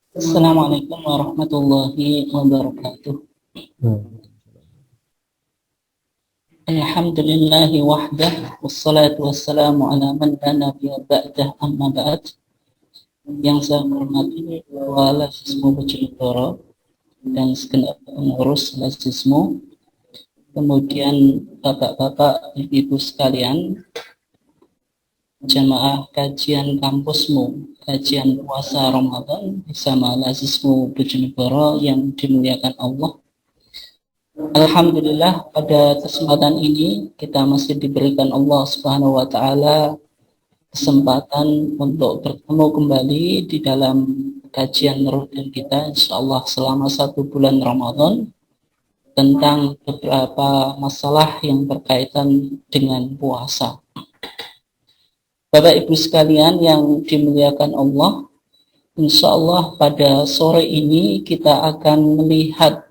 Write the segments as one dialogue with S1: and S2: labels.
S1: Assalamualaikum warahmatullahi wabarakatuh. Alhamdulillahi wahdah wassalatu wassalamu ala man la nabiyya ba'dah amma ba'd. Yang saya hormati Lazismu Bojonegoro dan segenap pengurus Lazismu, kemudian bapak-bapak, ibu sekalian, jamaah kajian kampusmu, kajian puasa Ramadan bersama Lazismu Bojonegoro yang dimuliakan Allah. Alhamdulillah, pada kesempatan ini kita masih diberikan Allah Subhanahu wa taala kesempatan untuk bertemu kembali di dalam kajian rutin kita insyaallah selama 1 bulan Ramadan tentang beberapa masalah yang berkaitan dengan puasa. Bapak Ibu sekalian yang dimuliakan Allah, insyaallah pada sore ini kita akan melihat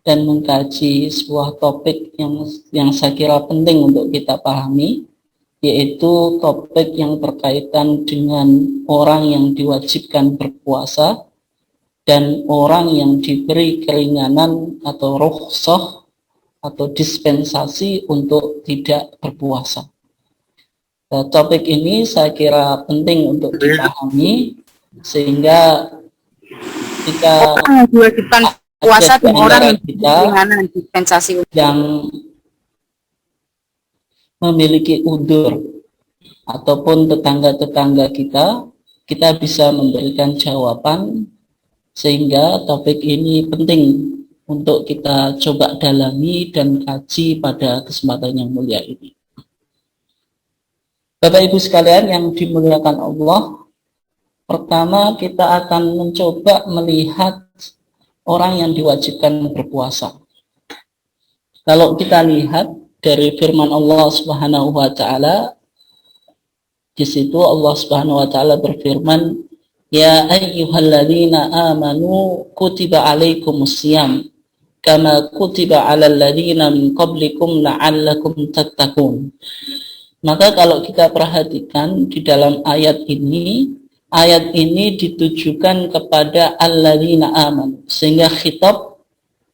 S1: dan mengkaji sebuah topik yang saya kira penting untuk kita pahami, yaitu topik yang berkaitan dengan orang yang diwajibkan berpuasa dan orang yang diberi keringanan atau rukhsah atau dispensasi untuk tidak berpuasa. Nah, topik ini saya kira penting untuk dipahami sehingga jika
S2: diwajibkan puasa dan orang yang keringanan dispensasi
S1: yang memiliki udzur ataupun tetangga-tetangga kita bisa memberikan jawaban sehingga topik ini penting untuk kita coba dalami dan kaji pada kesempatan yang mulia ini. Bapak Ibu sekalian yang dimuliakan Allah, pertama kita akan mencoba melihat orang yang diwajibkan berpuasa. Kalau kita lihat dari firman Allah Subhanahu wa taala, di situ Allah Subhanahu wa taala berfirman, "Ya ayyuhalladzina amanu kutiba alaikumusiyam kama kutiba 'alal ladzina min qablikum la'allakum tattaqun." Maka kalau kita perhatikan di dalam ayat ini ditujukan kepada alladzina amanu, sehingga khitab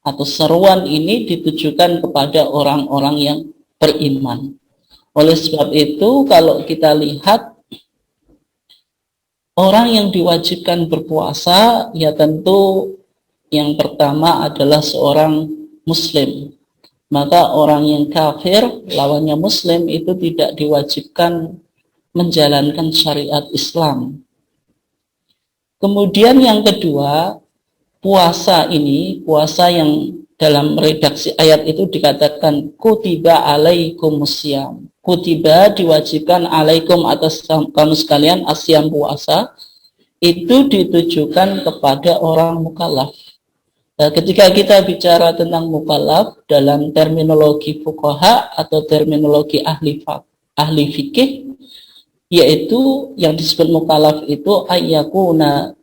S1: atau seruan ini ditujukan kepada orang-orang yang beriman. Oleh sebab itu, kalau kita lihat orang yang diwajibkan berpuasa, ya tentu yang pertama adalah seorang muslim. Maka orang yang kafir, lawannya muslim, itu tidak diwajibkan menjalankan syariat Islam. Kemudian yang kedua, puasa yang dalam redaksi ayat itu dikatakan kutiba alaikumusiyam. Kutiba diwajibkan alaikum atas kamu sekalian asyam puasa, itu ditujukan kepada orang mukallaf. Nah, ketika kita bicara tentang mukallaf dalam terminologi fuqaha atau terminologi ahli fikih, yaitu yang disebut mukallaf itu ayyakuna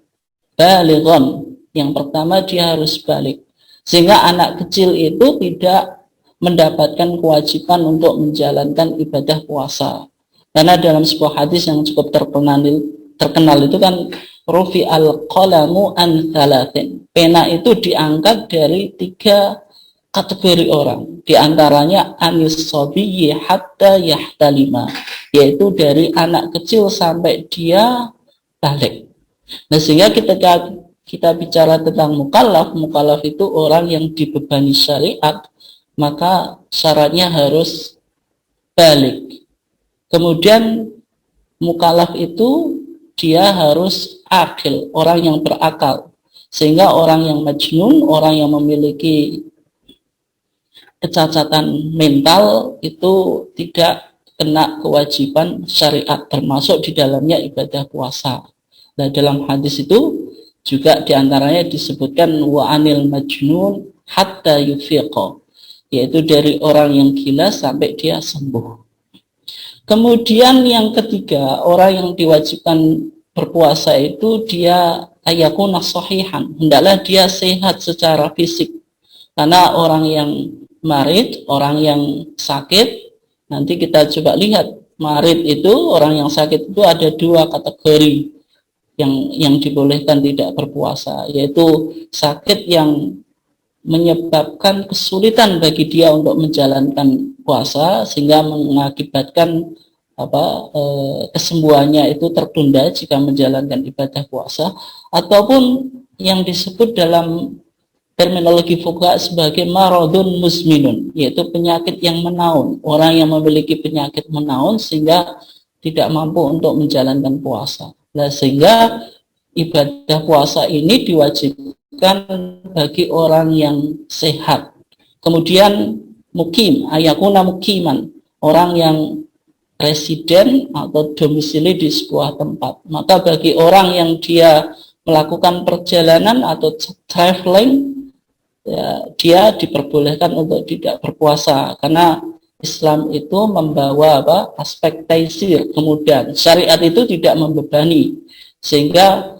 S1: balighan. Yang pertama dia harus balik, sehingga anak kecil itu tidak mendapatkan kewajiban untuk menjalankan ibadah puasa. Karena dalam sebuah hadis yang cukup terkenal itu kan rufi al-qalamu an thalathin. Pena itu diangkat dari 3 kategori orang. Di antaranya anis sobiyyi hatta yahtalima, yaitu dari anak kecil sampai dia balik. Nah, sehingga ketika kita bicara tentang mukallaf itu orang yang dibebani syariat, maka syaratnya harus balik. Kemudian mukallaf itu dia harus akil, orang yang berakal. Sehingga orang yang majnun, orang yang memiliki kecacatan mental itu tidak kena kewajiban syariat, termasuk di dalamnya ibadah puasa. Nah, dalam hadis itu juga diantaranya disebutkan wa anil majnun hatta yufiqa, yaitu dari orang yang gila sampai dia sembuh. Kemudian yang ketiga, orang yang diwajibkan berpuasa itu dia ayakuna sahihan, hendaklah dia sehat secara fisik. Karena orang yang marid, orang yang sakit, nanti kita coba lihat marid itu, orang yang sakit itu ada 2 kategori. yang dibolehkan tidak berpuasa, yaitu sakit yang menyebabkan kesulitan bagi dia untuk menjalankan puasa sehingga mengakibatkan kesembuhannya itu tertunda jika menjalankan ibadah puasa, ataupun yang disebut dalam terminologi fuqaha sebagai maradun musminun, yaitu penyakit yang menaun, orang yang memiliki penyakit menaun sehingga tidak mampu untuk menjalankan puasa. Nah, sehingga ibadah puasa ini diwajibkan bagi orang yang sehat. Kemudian mukim, ayakuna mukiman, orang yang residen atau domisili di sebuah tempat. Maka bagi orang yang dia melakukan perjalanan atau traveling, ya, dia diperbolehkan untuk tidak berpuasa karena Islam itu membawa aspek taisir, kemudian syariat itu tidak membebani, sehingga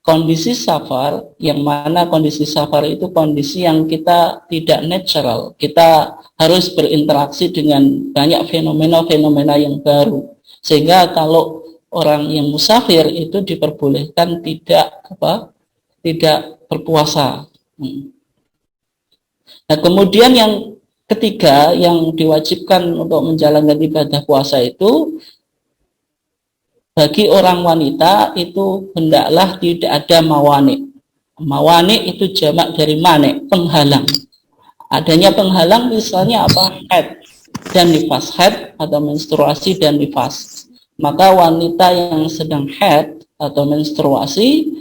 S1: kondisi safar, yang mana kondisi safar itu kondisi yang kita tidak natural, kita harus berinteraksi dengan banyak fenomena-fenomena yang baru, sehingga kalau orang yang musafir itu diperbolehkan tidak berpuasa. Nah, kemudian yang ketiga yang diwajibkan untuk menjalankan ibadah puasa itu bagi orang wanita itu hendaklah tidak ada mawani. Mawani itu jamak dari mane, penghalang. Adanya penghalang misalnya haid dan nifas, haid atau menstruasi dan nifas. Maka wanita yang sedang haid atau menstruasi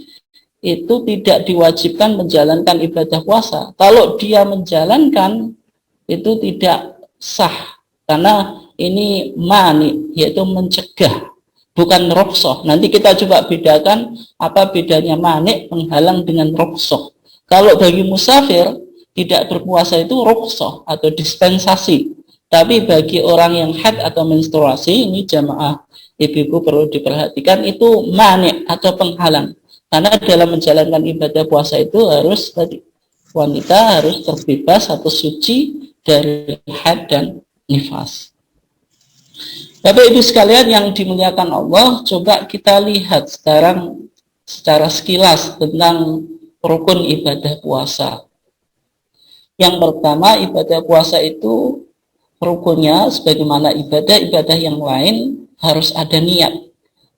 S1: itu tidak diwajibkan menjalankan ibadah puasa. Kalau dia menjalankan itu tidak sah karena ini mani, yaitu mencegah, bukan roksoh. Nanti kita coba bedakan apa bedanya mani, penghalang, dengan roksoh. Kalau bagi musafir tidak berpuasa itu roksoh atau dispensasi. Tapi bagi orang yang haid atau menstruasi, ini jamaah ibu-ibu perlu diperhatikan, itu mani atau penghalang. Karena dalam menjalankan ibadah puasa itu wanita harus terbebas atau suci dari haid dan nifas. Bapak Ibu sekalian yang dimuliakan Allah, coba kita lihat sekarang secara sekilas tentang rukun ibadah puasa. Yang pertama, ibadah puasa itu rukunnya sebagaimana ibadah-ibadah yang lain harus ada niat.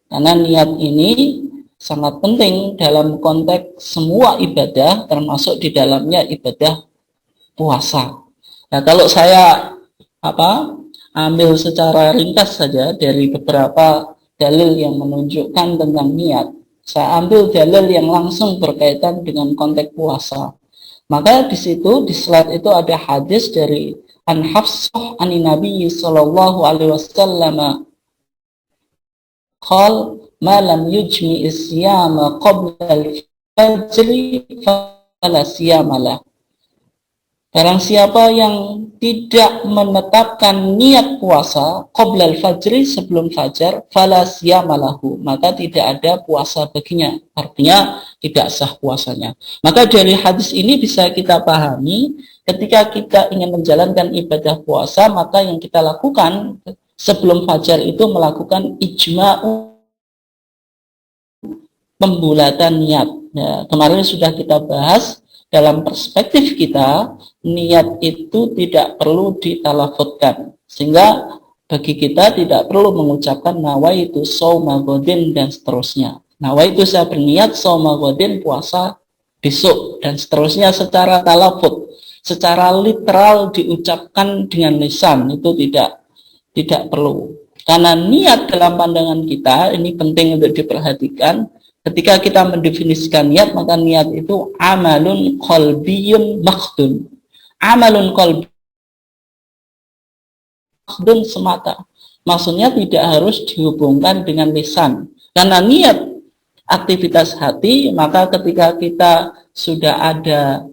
S1: Karena niat ini sangat penting dalam konteks semua ibadah, termasuk di dalamnya ibadah puasa. Nah, kalau saya ambil secara ringkas saja dari beberapa dalil yang menunjukkan tentang niat, saya ambil dalil yang langsung berkaitan dengan konteks puasa. Maka di situ di slide itu ada hadis dari An Hafsah anin Nabi sallallahu alaihi wasallam qal ma lam yujmi isyama qabla al-fajri fala siyamalah. Barang siapa yang tidak menetapkan niat puasa qabla al-fajri, sebelum fajar, fala siyamalahu, maka tidak ada puasa baginya. Artinya tidak sah puasanya. Maka dari hadis ini bisa kita pahami, ketika kita ingin menjalankan ibadah puasa, maka yang kita lakukan sebelum fajar itu melakukan ijma'u, pembulatan niat. Ya, kemarin sudah kita bahas, dalam perspektif kita, niat itu tidak perlu ditalafutkan. Sehingga bagi kita tidak perlu mengucapkan nawaitu shauma ghadin dan seterusnya. Nawaitu saya berniat shauma ghadin, puasa besok, dan seterusnya secara talafut. Secara literal diucapkan dengan lisan, itu tidak perlu. Karena niat dalam pandangan kita, ini penting untuk diperhatikan. Ketika kita mendefinisikan niat, maka niat itu amalun qalbiyun makhdun. Amalun qalbiyun makhdun semata. Maksudnya tidak harus dihubungkan dengan lisan. Karena niat aktivitas hati, maka ketika kita sudah ada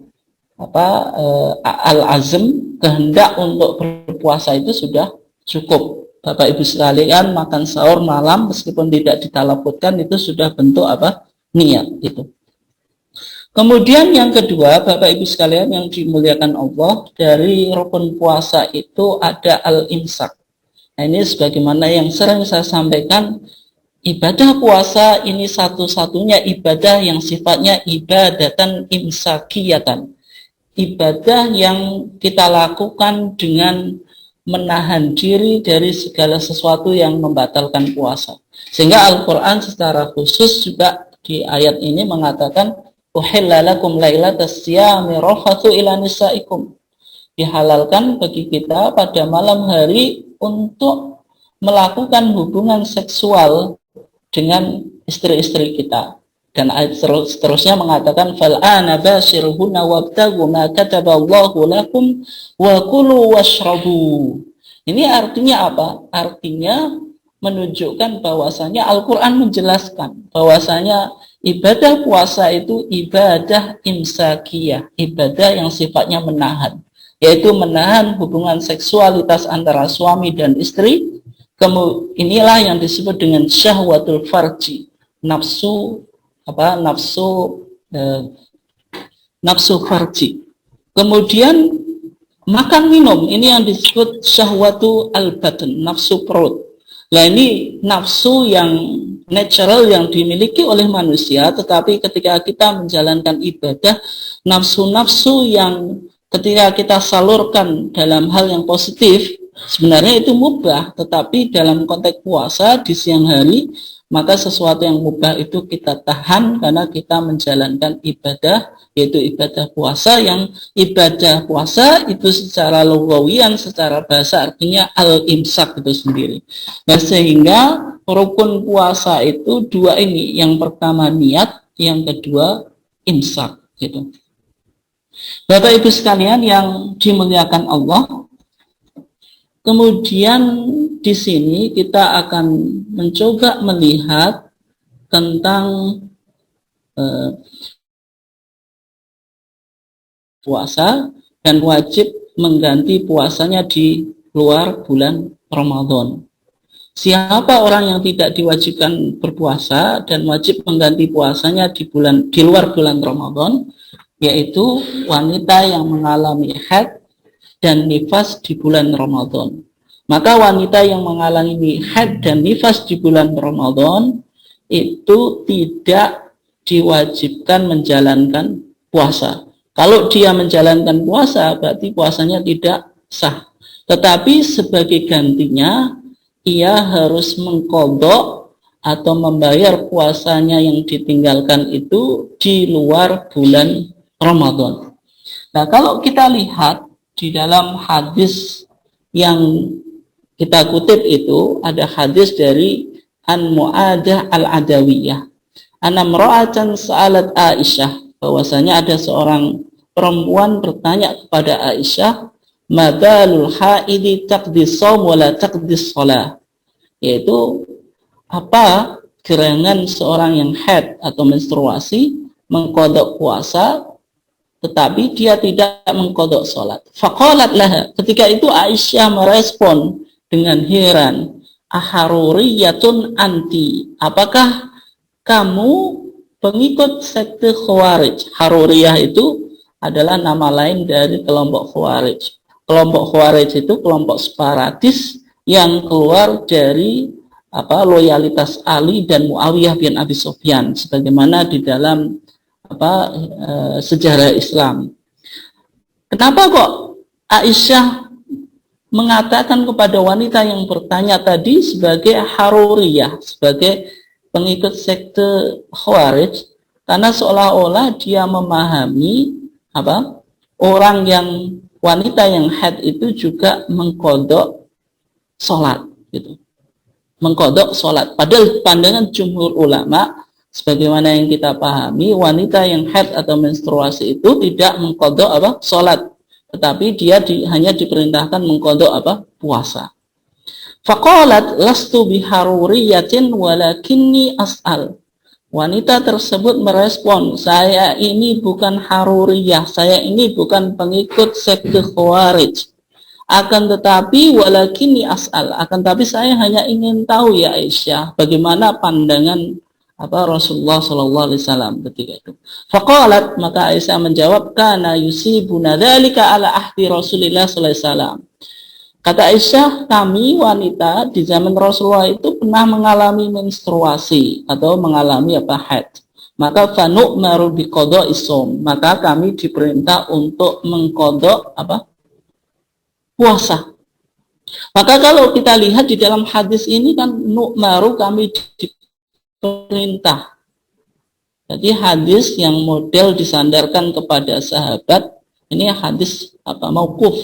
S1: al-azm, kehendak untuk berpuasa itu sudah cukup. Bapak Ibu sekalian, makan sahur malam meskipun tidak ditalafutkan itu sudah bentuk niat itu. Kemudian yang kedua, Bapak Ibu sekalian yang dimuliakan Allah, dari rukun puasa itu ada al-imsak. Nah, ini sebagaimana yang sering saya sampaikan, ibadah puasa ini satu-satunya ibadah yang sifatnya ibadatan imsakiyatan. Ibadah yang kita lakukan dengan menahan diri dari segala sesuatu yang membatalkan puasa. Sehingga Al-Quran secara khusus juga di ayat ini mengatakan uhilla lakum lailatas siyami rafathu ila nisaikum. Dihalalkan bagi kita pada malam hari untuk melakukan hubungan seksual dengan istri-istri kita. Dan ayat seterusnya mengatakan fal'ana bashiruhunna wabtagu ma kataballahu lakum wa kulu washrabu. Ini artinya apa? Artinya menunjukkan bahwasanya Al-Qur'an menjelaskan bahwasanya ibadah puasa itu ibadah imsakiyah, ibadah yang sifatnya menahan, yaitu menahan hubungan seksualitas antara suami dan istri. Inilah yang disebut dengan syahwatul farji, nafsu farji. Kemudian makan minum, ini yang disebut syahwatu al-batin, nafsu perut. Nah ini nafsu yang natural yang dimiliki oleh manusia, tetapi ketika kita menjalankan ibadah, nafsu-nafsu yang ketika kita salurkan dalam hal yang positif, sebenarnya itu mubah, tetapi dalam konteks puasa di siang hari, maka sesuatu yang mubah itu kita tahan karena kita menjalankan ibadah, yaitu ibadah puasa. Yang ibadah puasa itu secara lugawian, secara bahasa artinya al-imsak itu sendiri. Nah, sehingga rukun puasa itu dua ini, yang pertama niat, yang kedua imsak gitu. Bapak Ibu sekalian yang dimuliakan Allah, kemudian di sini kita akan mencoba melihat tentang puasa dan wajib mengganti puasanya di luar bulan Ramadan. Siapa orang yang tidak diwajibkan berpuasa dan wajib mengganti puasanya di luar bulan Ramadan, yaitu wanita yang mengalami haid dan nifas di bulan Ramadan. Maka wanita yang mengalami haid dan nifas di bulan Ramadan itu tidak diwajibkan menjalankan puasa. Kalau dia menjalankan puasa, berarti puasanya tidak sah. Tetapi sebagai gantinya, ia harus mengqadha atau membayar puasanya yang ditinggalkan itu di luar bulan Ramadan. Nah, kalau kita lihat di dalam hadis yang kita kutip itu, ada hadis dari An Mu'adah Al-Adawiyah. Anamra'atan sa'alat Aisyah, bahwasanya ada seorang perempuan bertanya kepada Aisyah, madalul haidi taqdis shaum wa la taqdis shalah, yaitu apa gerangan seorang yang haid atau menstruasi mengqadha puasa tetapi dia tidak mengqadha salat. Faqalat laha, ketika itu Aisyah merespon dengan heran, aharuriyatun anti, apakah kamu pengikut sekte Khawarij? Haruriyah itu adalah nama lain dari kelompok Khawarij. Kelompok Khawarij itu kelompok separatis yang keluar dari loyalitas Ali dan Muawiyah bin Abi Sufyan, sebagaimana di dalam sejarah Islam. Kenapa kok Aisyah mengatakan kepada wanita yang bertanya tadi sebagai Haruriyah, sebagai pengikut sekte Khawarij? Karena seolah-olah dia memahami orang yang wanita yang haid itu juga mengqadha salat gitu. Mengqadha salat. Padahal pandangan jumhur ulama sebagaimana yang kita pahami, wanita yang haid atau menstruasi itu tidak mengqadha salat, tetapi dia hanya diperintahkan mengqadha puasa. Faqalat lastu biharuriyatin walakinni as'al. Wanita tersebut merespon, saya ini bukan haruriyah, saya ini bukan pengikut sekte Khawarij. Akan tetapi walakinni as'al, akan tetapi saya hanya ingin tahu ya Aisyah, bagaimana pandangan Rasulullah sallallahu alaihi wasallam ketika itu. Faqalat, maka Aisyah menjawab, kana yusibuna dzalika ala ahdi Rasulillah sallallahu alaihi wasallam. Kata Aisyah, kami wanita di zaman Rasulullah itu pernah mengalami menstruasi atau mengalami haid. Maka fanu'maru biqada isom, maka kami diperintah untuk mengkodok puasa. Maka kalau kita lihat di dalam hadis ini kan nu'maru, kami diperintah. Jadi hadis yang model disandarkan kepada sahabat ini hadis mauquf,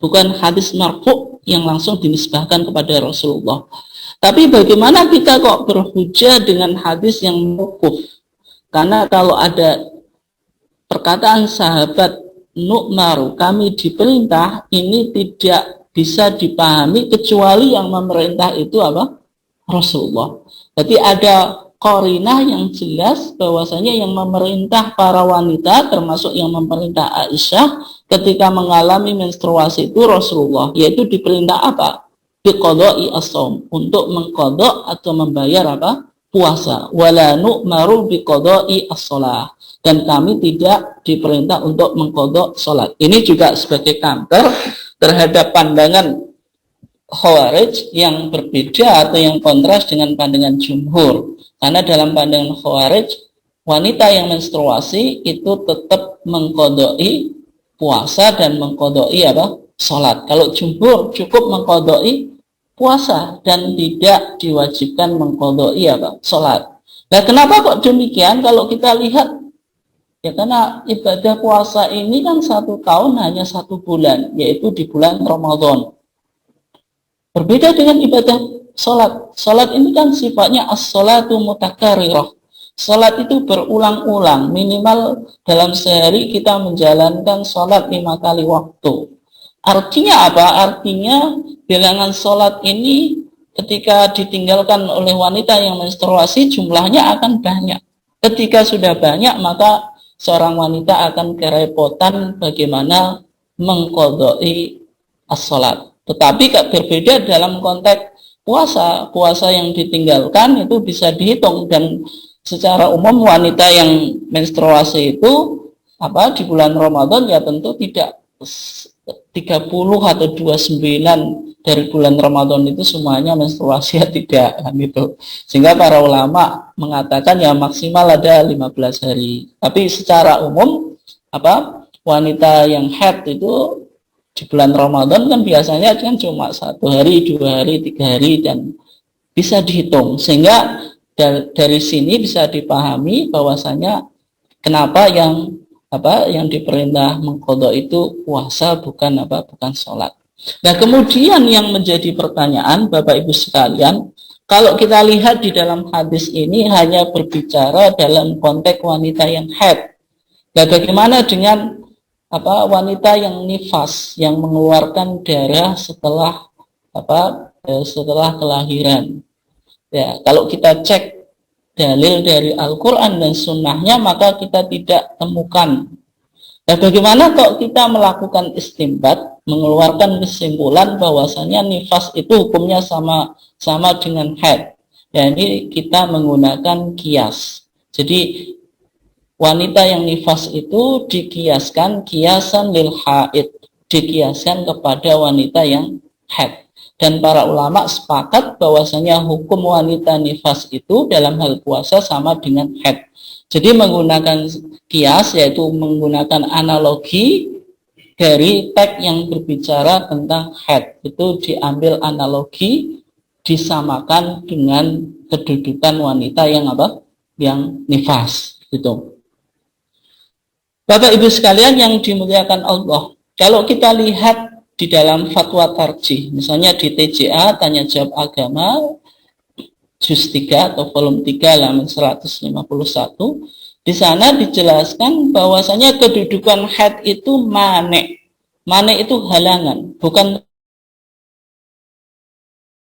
S1: bukan hadis marfu yang langsung dinisbahkan kepada Rasulullah. Tapi bagaimana kita kok berhujjah dengan hadis yang mauquf? Karena kalau ada perkataan sahabat nu'maru, kami diperintah, ini tidak bisa dipahami kecuali yang memerintah itu Rasulullah. Jadi ada qarinah yang jelas bahwasanya yang memerintah para wanita, termasuk yang memerintah Aisyah ketika mengalami menstruasi itu Rasulullah, yaitu diperintah biqada'i as-shaum, untuk mengqada atau membayar puasa. Wala nu'maru biqada'i as-shalah, dan kami tidak diperintah untuk mengqada salat. Ini juga sebagai counter terhadap pandangan Khawarij yang berbeda atau yang kontras dengan pandangan jumhur. Karena dalam pandangan Khawarij, wanita yang menstruasi itu tetap mengqada'i puasa dan mengqada'i salat. Kalau jumhur cukup mengqada'i puasa dan tidak diwajibkan mengqada'i salat. Nah, kenapa kok demikian? Kalau kita lihat, ya karena ibadah puasa ini kan 1 tahun hanya 1 bulan, yaitu di bulan Ramadan. Berbeda dengan ibadah salat. Salat ini kan sifatnya as-salatu mutakarrirah. Salat itu berulang-ulang, minimal dalam sehari kita menjalankan salat 5 kali waktu. Artinya apa? Artinya bilangan salat ini ketika ditinggalkan oleh wanita yang menstruasi jumlahnya akan banyak. Ketika sudah banyak, maka seorang wanita akan kerepotan bagaimana mengqada'i as-salat. Tetapi berbeda dalam konteks puasa. Puasa yang ditinggalkan itu bisa dihitung, dan secara umum wanita yang menstruasi itu di bulan Ramadan ya tentu tidak 30 atau 29 dari bulan Ramadan itu semuanya menstruasi, ya tidak kan itu. Sehingga para ulama mengatakan ya maksimal ada 15 hari. Tapi secara umum wanita yang haid itu di bulan Ramadan kan biasanya kan cuma 1 hari, 2 hari, 3 hari, dan bisa dihitung. Sehingga dari sini bisa dipahami bahwasanya kenapa yang diperintah mengqada itu puasa, bukan sholat. Nah, kemudian yang menjadi pertanyaan Bapak Ibu sekalian, kalau kita lihat di dalam hadis ini hanya berbicara dalam konteks wanita yang haid. Nah, bagaimana dengan wanita yang nifas, yang mengeluarkan darah setelah kelahiran? Ya, kalau kita cek dalil dari Al-Quran dan Sunnahnya, maka kita tidak temukan. Nah, bagaimana kalau kita melakukan istinbat, mengeluarkan kesimpulan bahwasanya nifas itu hukumnya sama dengan haid? Ya, ini kita menggunakan kias. Jadi wanita yang nifas itu dikiaskan kiasan lil haid, dikiaskan kepada wanita yang haid. Dan para ulama sepakat bahwasanya hukum wanita nifas itu dalam hal puasa sama dengan haid. Jadi menggunakan kias, yaitu menggunakan analogi dari teks yang berbicara tentang haid. Itu diambil analogi, disamakan dengan kedudukan wanita yang yang nifas gitu. Bapak Ibu sekalian yang dimuliakan Allah, kalau kita lihat di dalam fatwa tarjih, misalnya di TJA, Tanya Jawab Agama, juz 3 atau volume 3 halaman 151, di sana dijelaskan bahwasanya kedudukan haid itu mane. Mane itu halangan, bukan.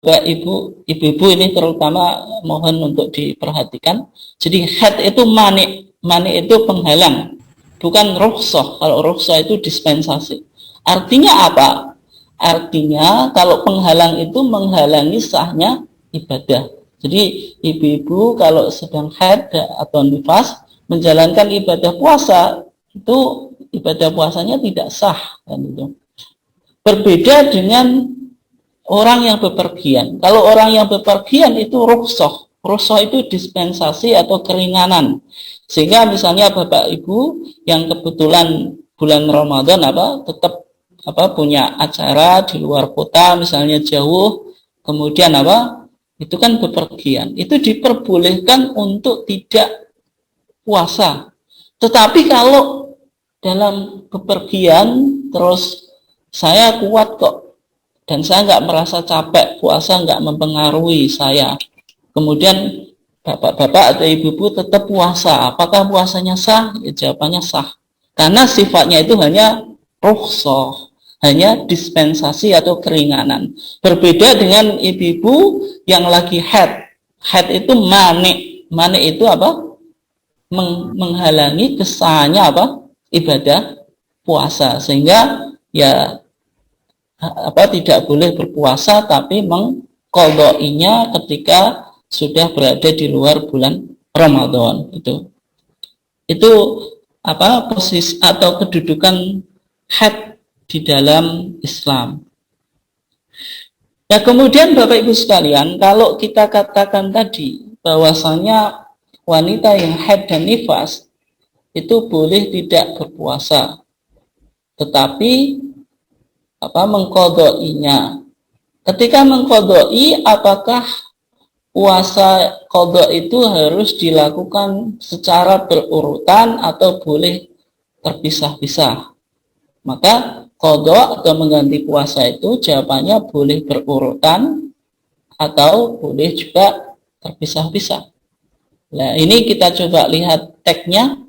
S1: Ibu-ibu ini terutama mohon untuk diperhatikan. Jadi haid itu mane. Mane itu penghalang, bukan rukhsah. Kalau rukhsah itu dispensasi. Artinya apa? Artinya kalau penghalang itu menghalangi sahnya ibadah. Jadi ibu-ibu kalau sedang haid atau nifas menjalankan ibadah puasa, itu ibadah puasanya tidak sah kan itu. Berbeda dengan orang yang bepergian. Kalau orang yang bepergian itu rukhsah. Rukhsah itu dispensasi atau keringanan. Sehingga misalnya Bapak Ibu yang kebetulan bulan Ramadan tetap punya acara di luar kota, misalnya jauh, kemudian itu kan bepergian. Itu diperbolehkan untuk tidak puasa. Tetapi kalau dalam bepergian terus saya kuat kok dan saya nggak merasa capek, puasa nggak mempengaruhi saya, kemudian bapak-bapak atau ibu-ibu tetap puasa, apakah puasanya sah? Ya, jawabannya sah, karena sifatnya itu hanya rukhsah, hanya dispensasi atau keringanan. Berbeda dengan ibu-ibu yang lagi haid. Haid itu manik. Manik itu menghalangi kesahnya ibadah puasa, sehingga ya tidak boleh berpuasa tapi mengqadainya ketika sudah berada di luar bulan Ramadan. Itu posisi atau kedudukan haid di dalam Islam. Nah, kemudian Bapak Ibu sekalian, kalau kita katakan tadi bahwasanya wanita yang haid dan nifas itu boleh tidak berpuasa, tetapi mengqadainya. Ketika mengqadai, apakah puasa qada itu harus dilakukan secara berurutan atau boleh terpisah-pisah? Maka qada atau mengganti puasa itu jawabannya boleh berurutan atau boleh juga terpisah-pisah. Nah, ini kita coba lihat teksnya.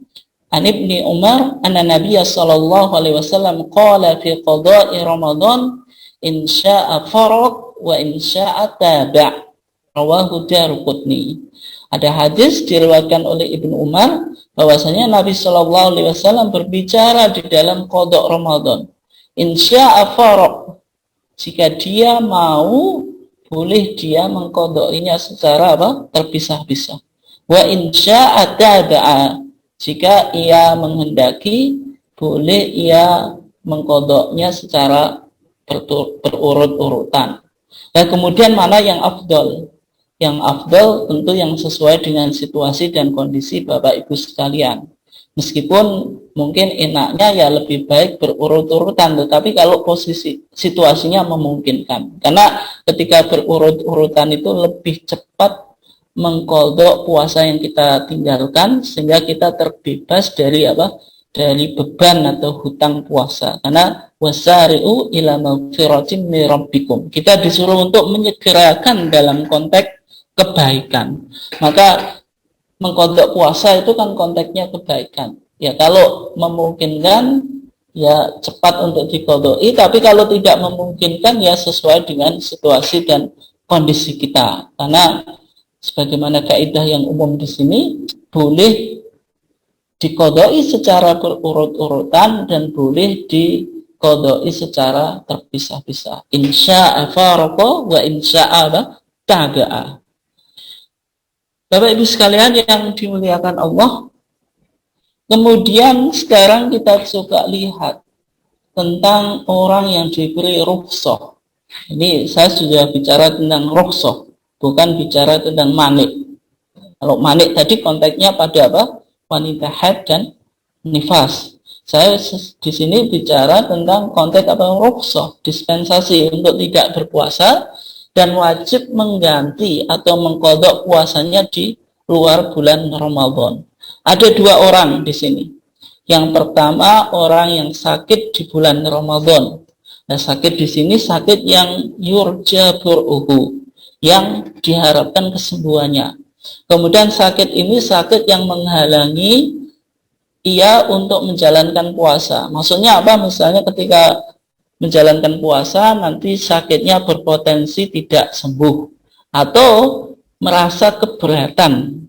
S1: An Ibni Umar anna Nabiya sallallahu alaihi wasallam qala fi qada'i Ramadan in syaa'a faraq wa in syaa'a taba'. Rawahu Daruqutni. Ada hadis diriwayatkan oleh Ibnu Umar bahwasanya Nabi sallallahu alaihi wasallam berbicara di dalam qada' Ramadan. In syaa'a faraq. Jika dia mau, boleh dia mengqadainya secara terpisah-pisah. Wa in syaa'a taba'a. Jika ia menghendaki, boleh ia mengqadainya secara berurut-urutan. Dan kemudian mana yang afdal? Yang afdal tentu yang sesuai dengan situasi dan kondisi Bapak Ibu sekalian. Meskipun mungkin enaknya ya lebih baik berurut-urutan, tetapi kalau posisi situasinya memungkinkan. Karena ketika berurut-urutan itu lebih cepat mengqadha puasa yang kita tinggalkan, sehingga kita terbebas dari dari beban atau hutang puasa. Karena wasari'u ila maghfiratin min rabbikum. Kita disuruh untuk menyegerakan dalam konteks kebaikan. Maka mengqadha puasa itu kan konteksnya kebaikan. Ya kalau memungkinkan ya cepat untuk diqadai, tapi kalau tidak memungkinkan ya sesuai dengan situasi dan kondisi kita. Karena sebagaimana kaidah yang umum di sini, boleh diqadai secara berurut-urutan dan boleh diqadai secara terpisah-pisah. Insya'a faraqa wa insya'a taba'a. Bapak Ibu sekalian yang dimuliakan Allah, kemudian sekarang kita coba lihat tentang orang yang diberi rukhsah. Ini saya sudah bicara tentang rukhsah, bukan bicara tentang manik. Kalau manik tadi konteksnya pada wanita haid dan nifas. Saya di sini bicara tentang konteks rukhsah, dispensasi untuk tidak berpuasa dan wajib mengganti atau mengqadha puasanya di luar bulan Ramadan. Ada dua orang di sini. Yang pertama orang yang sakit di bulan Ramadan. Nah, sakit di sini sakit yang yurja bur'uhu, yang diharapkan kesembuhannya. Kemudian sakit ini sakit yang menghalangi ia untuk menjalankan puasa. Maksudnya apa? Misalnya ketika menjalankan puasa nanti sakitnya berpotensi tidak sembuh atau merasa keberatan.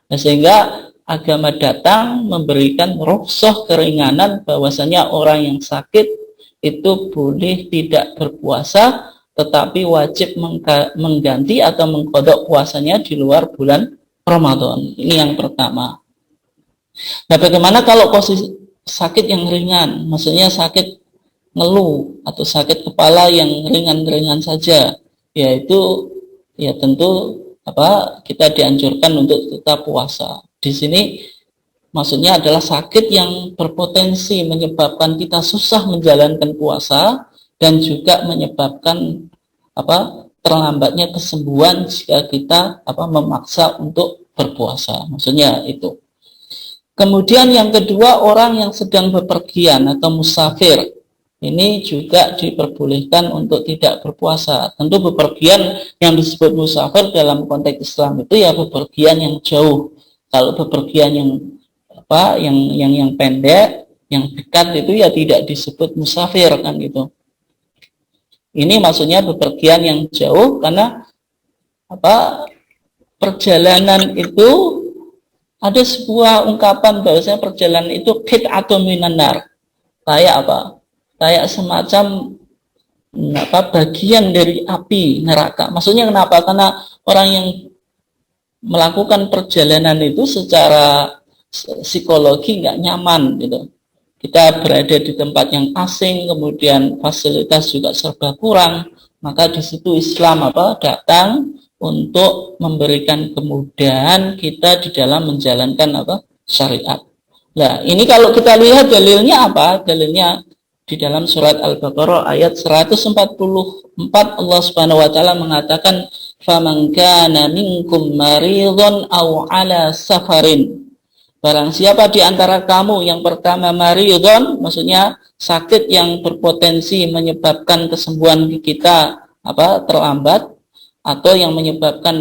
S1: Nah, sehingga agama datang memberikan rukhsah keringanan bahwasanya orang yang sakit itu boleh tidak berpuasa, tetapi wajib mengganti atau mengqadha puasanya di luar bulan Ramadan. Ini yang pertama. Nah, bagaimana kalau posisi sakit yang ringan? Maksudnya sakit ngeluh atau sakit kepala yang ringan-ringan saja, yaitu ya tentu kita dianjurkan untuk tetap puasa. Di sini maksudnya adalah sakit yang berpotensi menyebabkan kita susah menjalankan puasa dan juga menyebabkan terlambatnya kesembuhan jika kita memaksa untuk berpuasa. Maksudnya itu. Kemudian yang kedua, orang yang sedang bepergian atau musafir. Ini juga diperbolehkan untuk tidak berpuasa. Tentu bepergian yang disebut musafir dalam konteks Islam itu ya bepergian yang jauh. Kalau bepergian yang pendek, yang dekat itu ya tidak disebut musafir kan gitu. Ini maksudnya bepergian yang jauh karena perjalanan itu ada sebuah ungkapan bahwasanya perjalanan itu qit'atun minan nar. Kayak semacam bagian dari api neraka. Maksudnya kenapa? Karena orang yang melakukan perjalanan itu secara psikologi nggak nyaman gitu. Kita berada di tempat yang asing, kemudian fasilitas juga serba kurang, maka di situ Islam datang untuk memberikan kemudahan kita di dalam menjalankan syariat. Nah, ini kalau kita lihat dalilnya apa? Dalilnya di dalam surat Al-Baqarah ayat 144 Allah Subhanahu wa taala mengatakan faman kana minkum maridun aw ala safarin. Barang siapa di antara kamu yang pertama maridun, maksudnya sakit yang berpotensi menyebabkan kesembuhan kita terlambat atau yang menyebabkan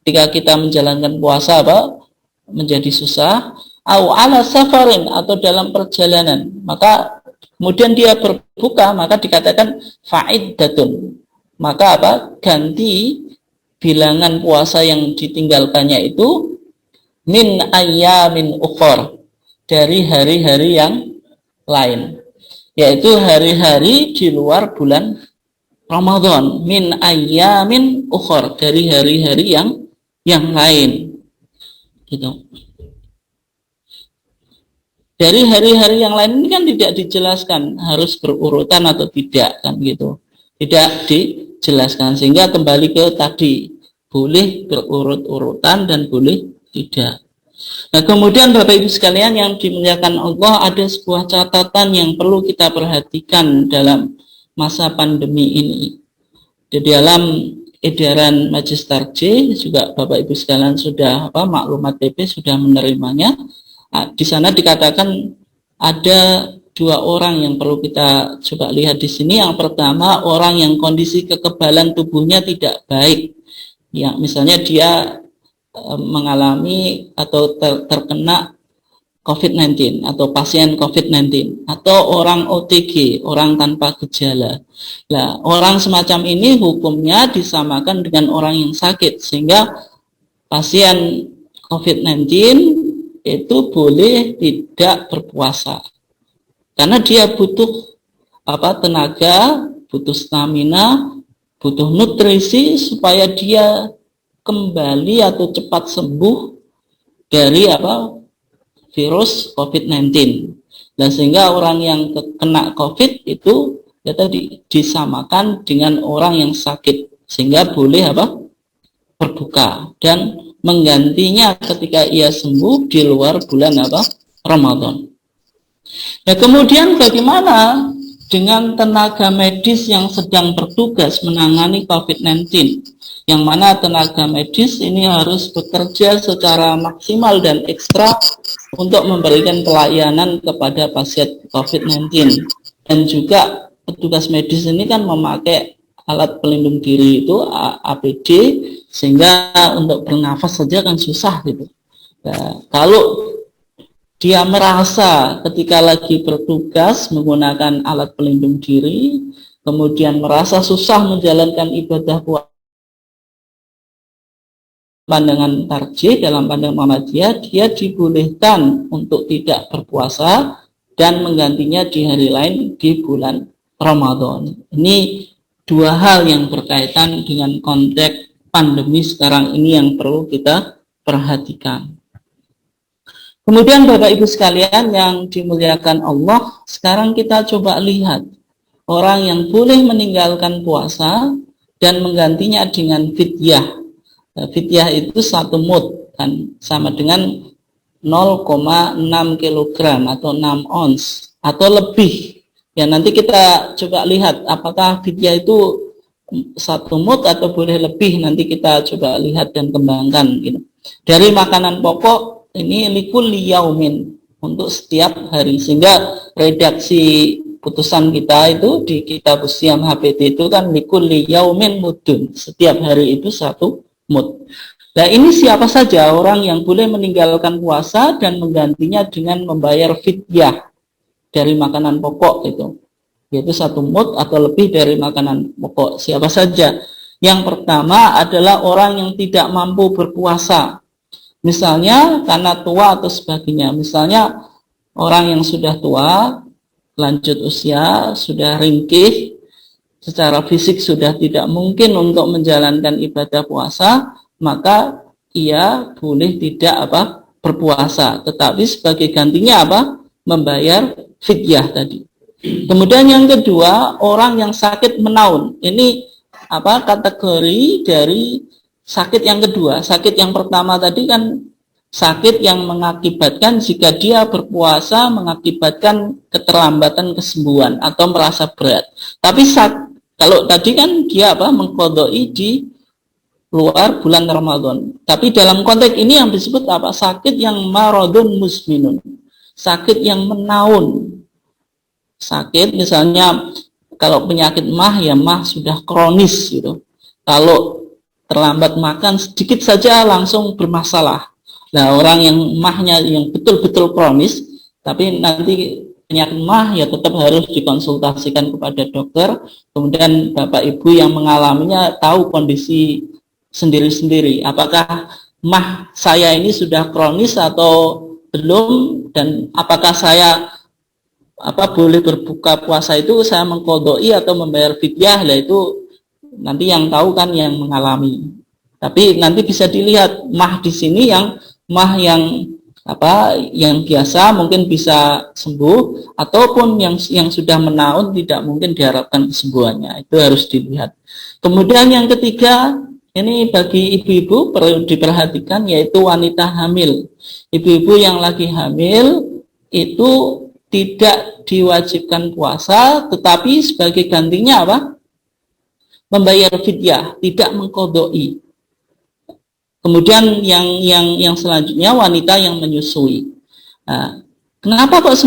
S1: ketika kita menjalankan puasa menjadi susah, aw ala safarin atau dalam perjalanan, maka kemudian dia berbuka, maka dikatakan fa'iddatun. Maka ganti bilangan puasa yang ditinggalkannya itu min ayyamin ukhor, dari hari-hari yang lain, yaitu hari-hari di luar bulan Ramadan. Min ayyamin ukhor, dari hari-hari yang lain. Gitu. Dari hari-hari yang lain ini kan tidak dijelaskan harus berurutan atau tidak kan gitu. Tidak dijelaskan, sehingga kembali ke tadi, boleh berurut-urutan dan boleh tidak. Nah, kemudian Bapak Ibu sekalian yang dimuliakan Allah, ada sebuah catatan yang perlu kita perhatikan dalam masa pandemi ini. Di dalam edaran Majelis Tarjih juga Bapak Ibu sekalian sudah maklumat PP sudah menerimanya. Di sana dikatakan ada dua orang yang perlu kita coba lihat di sini. Yang pertama, orang yang kondisi kekebalan tubuhnya tidak baik. Ya, misalnya dia mengalami atau terkena COVID-19 atau pasien COVID-19 atau orang OTG, orang tanpa gejala. Nah, orang semacam ini hukumnya disamakan dengan orang yang sakit, sehingga pasien COVID-19 itu boleh tidak berpuasa karena dia butuh tenaga, butuh stamina, butuh nutrisi supaya dia kembali atau cepat sembuh dari virus COVID-19. Dan sehingga orang yang kena COVID itu ya tadi disamakan dengan orang yang sakit, sehingga boleh berbuka dan menggantinya ketika ia sembuh di luar bulan Ramadan. Nah, kemudian bagaimana dengan tenaga medis yang sedang bertugas menangani COVID-19, yang mana tenaga medis ini harus bekerja secara maksimal dan ekstra untuk memberikan pelayanan kepada pasien COVID-19, dan juga petugas medis ini kan memakai alat pelindung diri itu APD, sehingga untuk bernafas saja kan susah gitu. Nah, kalau dia merasa ketika lagi bertugas menggunakan alat pelindung diri, kemudian merasa susah menjalankan ibadah puasa pandangan Tarjih, dalam pandangan Muhammadiyah, dia dibolehkan untuk tidak berpuasa dan menggantinya di hari lain di bulan Ramadan. Ini dua hal yang berkaitan dengan konteks pandemi sekarang ini yang perlu kita perhatikan. Kemudian Bapak Ibu sekalian yang dimuliakan Allah, sekarang kita coba lihat orang yang boleh meninggalkan puasa dan menggantinya dengan fidyah. Fidyah itu 1 mud, kan sama dengan 0,6 kilogram atau 6 ons atau lebih. Ya, nanti kita coba lihat apakah fidyah itu 1 mud atau boleh lebih, nanti kita coba lihat dan kembangkan gitu. Dari makanan pokok ini likulli yaumin, untuk setiap hari, sehingga redaksi putusan kita itu di kitab Usyam HPT itu kan likulli yaumin mudun, setiap hari itu 1 mud. Nah, ini siapa saja orang yang boleh meninggalkan puasa dan menggantinya dengan membayar fidyah dari makanan pokok itu, yaitu 1 mud atau lebih dari makanan pokok. Siapa saja? Yang pertama adalah orang yang tidak mampu berpuasa, misalnya karena tua atau sebagainya. Misalnya orang yang sudah tua, lanjut usia, sudah ringkih, secara fisik sudah tidak mungkin untuk menjalankan ibadah puasa, maka ia boleh tidak berpuasa, tetapi sebagai gantinya membayar fidyah tadi. Kemudian yang kedua, orang yang sakit menaun. Ini kategori dari sakit yang kedua. Sakit yang pertama tadi kan sakit yang mengakibatkan jika dia berpuasa mengakibatkan keterlambatan kesembuhan atau merasa berat. Tapi kalau tadi kan dia mengqadai di luar bulan Ramadan. Tapi dalam konteks ini yang disebut sakit yang maradun musminun, sakit yang menaun. Sakit misalnya kalau penyakit mah, ya mah sudah kronis gitu. Kalau terlambat makan sedikit saja langsung bermasalah. Nah, orang yang mahnya yang betul-betul kronis, tapi nanti penyakit mah ya tetap harus dikonsultasikan kepada dokter. Kemudian Bapak Ibu yang mengalaminya tahu kondisi sendiri-sendiri. Apakah mah saya ini sudah kronis atau belum, dan apakah saya boleh berbuka puasa itu saya mengqadai atau membayar fidyah, lah itu nanti yang tahu kan yang mengalami. Tapi nanti bisa dilihat mah di sini yang mah yang yang biasa mungkin bisa sembuh, ataupun yang sudah menaun tidak mungkin diharapkan kesembuhannya. Itu harus dilihat. Kemudian yang ketiga, ini bagi ibu-ibu perlu diperhatikan, yaitu wanita hamil. Ibu-ibu yang lagi hamil itu tidak diwajibkan puasa, tetapi sebagai gantinya membayar fidyah, tidak mengqadai. Kemudian yang selanjutnya wanita yang menyusui. Nah, kenapa kok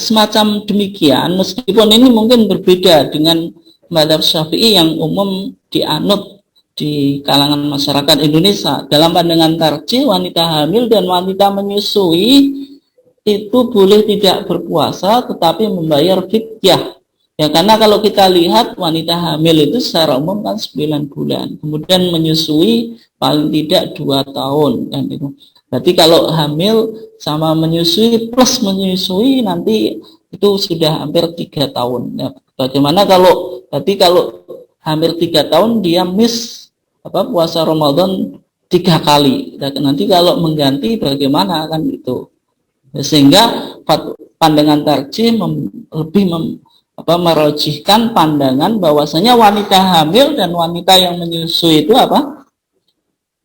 S1: semacam demikian? Meskipun ini mungkin berbeda dengan mazhab Syafi'i yang umum dianut di kalangan masyarakat Indonesia. Dalam pandangan tarjih, wanita hamil dan wanita menyusui itu boleh tidak berpuasa tetapi membayar fidyah. Ya, karena kalau kita lihat wanita hamil itu secara umum kan 9 bulan, kemudian menyusui paling tidak 2 tahun kan itu. Berarti kalau hamil sama menyusui plus menyusui nanti itu sudah hampir 3 tahun. Ya, bagaimana kalau hamil 3 tahun dia miss puasa Ramadan 3 kali. Dan nanti kalau mengganti bagaimana kan itu. Sehingga pandangan tarjih lebih merojihkan pandangan bahwasanya wanita hamil dan wanita yang menyusui itu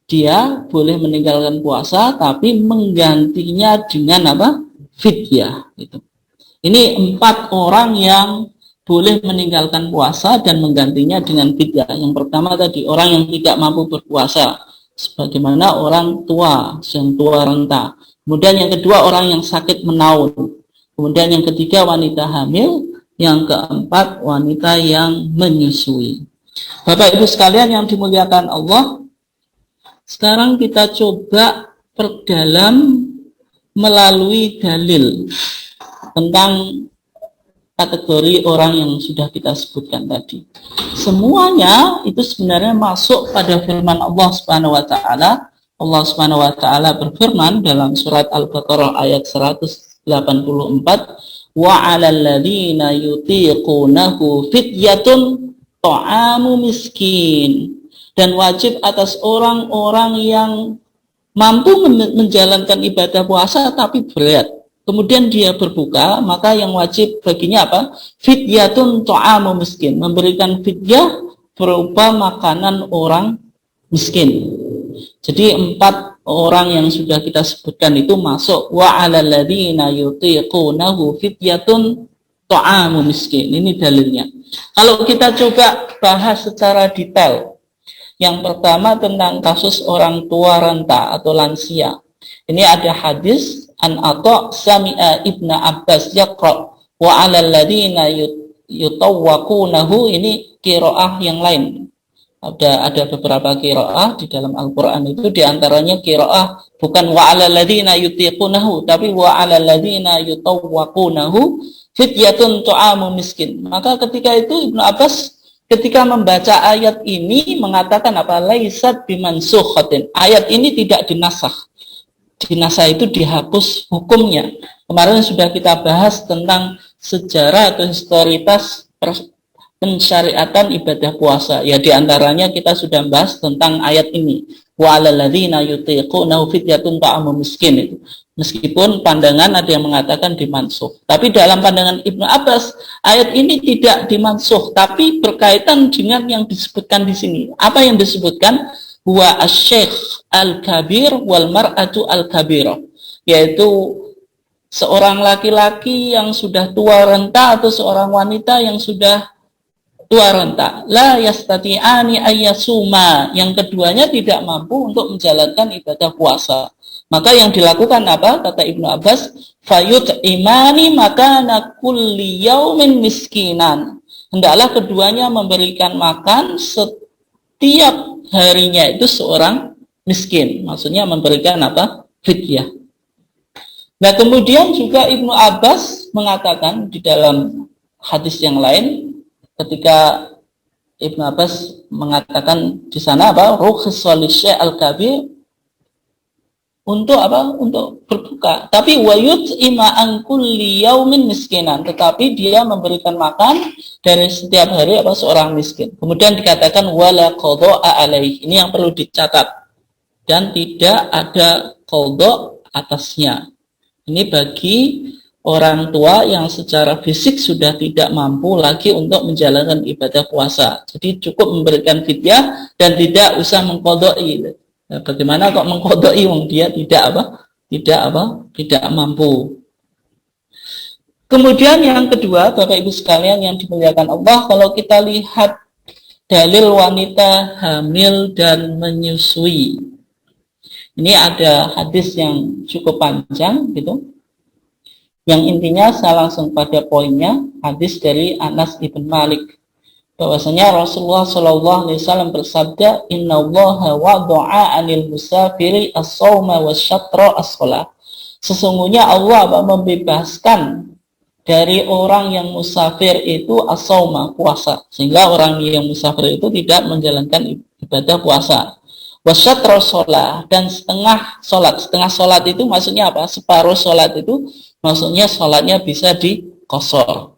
S1: dia boleh meninggalkan puasa tapi menggantinya dengan fidyah gitu. Ini 4 orang yang boleh meninggalkan puasa dan menggantinya dengan fidyah. Yang pertama tadi orang yang tidak mampu berpuasa, sebagaimana orang tua, yang tua renta. Kemudian yang kedua orang yang sakit menaun. Kemudian yang ketiga wanita hamil. Yang keempat wanita yang menyusui. Bapak Ibu sekalian yang dimuliakan Allah, sekarang kita coba perdalam melalui dalil tentang kategori orang yang sudah kita sebutkan tadi. Semuanya itu sebenarnya masuk pada firman Allah Subhanahu wa taala. Allah Subhanahu wa taala berfirman dalam surat Al-Baqarah ayat 184, wa 'alal ladzina yutiqunahu fidyatun ta'amu miskin. Dan wajib atas orang-orang yang mampu menjalankan ibadah puasa tapi berat. kemudian dia berbuka, maka yang wajib baginya apa? Fidyatun ta'amu miskin, memberikan fidyah berupa makanan orang miskin. Jadi 4 orang yang sudah kita sebutkan itu masuk. Wa 'alal ladzina yutiqunahu fidyatun ta'amu miskin. Ini dalilnya. Kalau kita coba bahas secara detail, yang pertama tentang kasus orang tua renta atau lansia. Ini ada hadis an Atha sami'a Ibnu Abbas yaqra wa 'alal ladzina yutawwaqunahu, ini qiraah yang lain. Ada beberapa qiraah di dalam Al-Qur'an itu, diantaranya qiraah bukan wa 'alal ladzina yutiqunahu, tapi wa 'alal ladzina yutawwaqunahu fidyatun ta'amu miskin. Maka ketika itu Ibnu Abbas ketika membaca ayat ini mengatakan apa? Laisat bimansukhatin. Ayat ini tidak dinasakh. Dinasakh itu dihapus hukumnya. Kemarin sudah kita bahas tentang sejarah atau historitas pensyariatan ibadah puasa. Ya, diantaranya kita sudah bahas tentang ayat ini. Wa 'alal ladzina yutiqunahu fidyatun ta'amu miskin itu. Meskipun pandangan ada yang mengatakan dimansuh. Tapi dalam pandangan Ibnu Abbas, ayat ini tidak dimansuh, tapi berkaitan dengan yang disebutkan di sini. Apa yang disebutkan? Wa asy-syekh al-kabir wal mar'atu al-kabirah. Yaitu seorang laki-laki yang sudah tua renta atau seorang wanita yang sudah tua renta. La yastati'ani ayyasuma. Yang keduanya tidak mampu untuk menjalankan ibadah puasa. Maka yang dilakukan apa? Kata Ibnu Abbas, fayut imani makana kulli yaumin miskinan. Hendaklah keduanya memberikan makan setiap harinya itu seorang miskin. Maksudnya memberikan apa? Fidyah. Nah, kemudian juga Ibnu Abbas mengatakan di dalam hadis yang lain, ketika Ibnu Abbas mengatakan di sana apa? Rukhsah lisyai' al-kabir, untuk apa? Untuk berbuka. Tapi wayut ima an kulli yaumin miskinan. Tetapi dia memberikan makan dari setiap hari apa? Seorang miskin. Kemudian dikatakan wala qadha'a alaih. Ini yang perlu dicatat. Dan tidak ada qadha' atasnya. Ini bagi orang tua yang secara fisik sudah tidak mampu lagi untuk menjalankan ibadah puasa. Jadi cukup memberikan fidyah dan tidak usah mengqadha'i. Nah, bagaimana kok mengqadha'i wong dia tidak mampu. Kemudian yang kedua, Bapak Ibu sekalian yang dimuliakan Allah, kalau kita lihat dalil wanita hamil dan menyusui. Ini ada hadis yang cukup panjang gitu. Yang intinya saya langsung pada poinnya, hadis dari Anas ibn Malik. Bahwasanya Rasulullah Shallallahu Alaihi Wasallam bersabda, Inna Allaha wada'a anil musafiri as-sawma wasyatra as-sholah. Sesungguhnya Allah membebaskan dari orang yang musafir itu as-sawma, puasa. Sehingga orang yang musafir itu tidak menjalankan ibadah puasa. Wasyatra as-sholah, dan setengah sholat. Setengah sholat itu maksudnya apa? Separuh sholat itu maksudnya sholatnya bisa dikosor.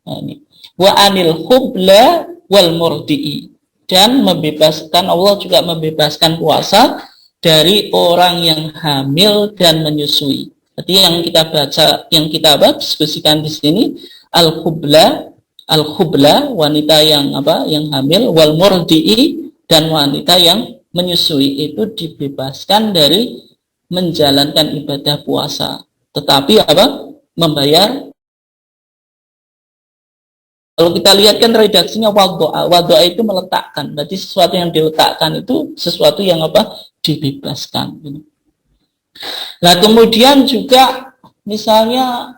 S1: Nah, ini. Wa anil hubla wal murdi'i, dan membebaskan, Allah juga membebaskan puasa dari orang yang hamil dan menyusui. Jadi yang kita baca, yang kita diskusikan di sini al-hubla, wanita yang yang hamil, wal murdi'i, dan wanita yang menyusui itu dibebaskan dari menjalankan ibadah puasa. Tetapi membayar. Kalau kita lihat kan redaksinya wadoa. Wadoa itu meletakkan. Berarti sesuatu yang diletakkan itu sesuatu yang dibebaskan. Nah, kemudian juga misalnya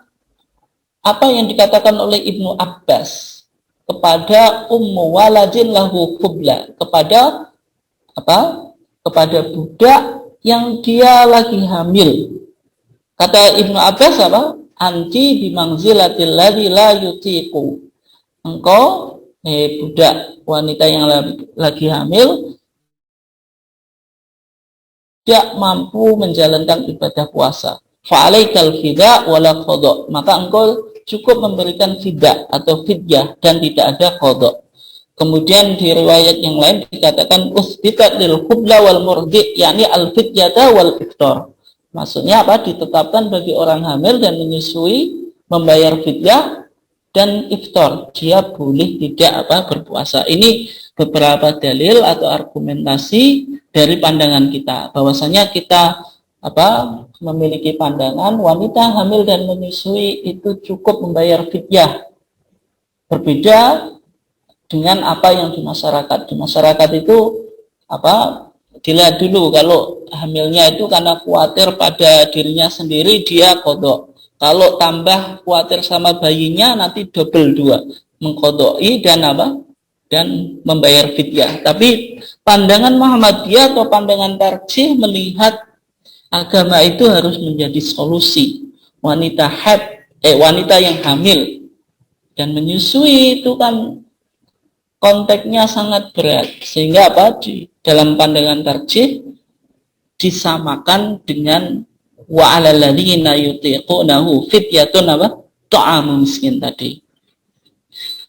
S1: apa yang dikatakan oleh Ibnu Abbas kepada ummu waladin lahu hubla, kepada kepada budak yang dia lagi hamil. Kata Ibnu Abbas anti bimangzilatil ladzi la yutiqu. Engkau budak wanita yang lagi hamil tidak mampu menjalankan ibadah puasa. Fa'alaikal fida wala qadha. Maka engkau cukup memberikan fida atau fidyah dan tidak ada qadha. Kemudian di riwayat yang lain dikatakan usbitat lil hubla wal murdi, yakni al fidyata wal iftar. Maksudnya apa? Ditetapkan bagi orang hamil dan menyusui membayar fidyah dan iftar. Dia boleh tidak berpuasa. Ini beberapa dalil atau argumentasi dari pandangan kita. Bahwasanya kita memiliki pandangan wanita hamil dan menyusui itu cukup membayar fidyah. Berbeda dengan apa yang di masyarakat. Di masyarakat itu dilihat dulu, kalau hamilnya itu karena khawatir pada dirinya sendiri, dia qadha. Kalau tambah khawatir sama bayinya, nanti double 2, mengqadai dan membayar fidyah. Tapi pandangan Muhammadiyah atau pandangan tarjih melihat agama itu harus menjadi solusi. Wanita yang hamil dan menyusui itu kan konteksnya sangat berat, sehingga di dalam pandangan tarjih disamakan dengan wa 'alal ladzina yutiqunahu fidyatun ta'amun miskin tadi.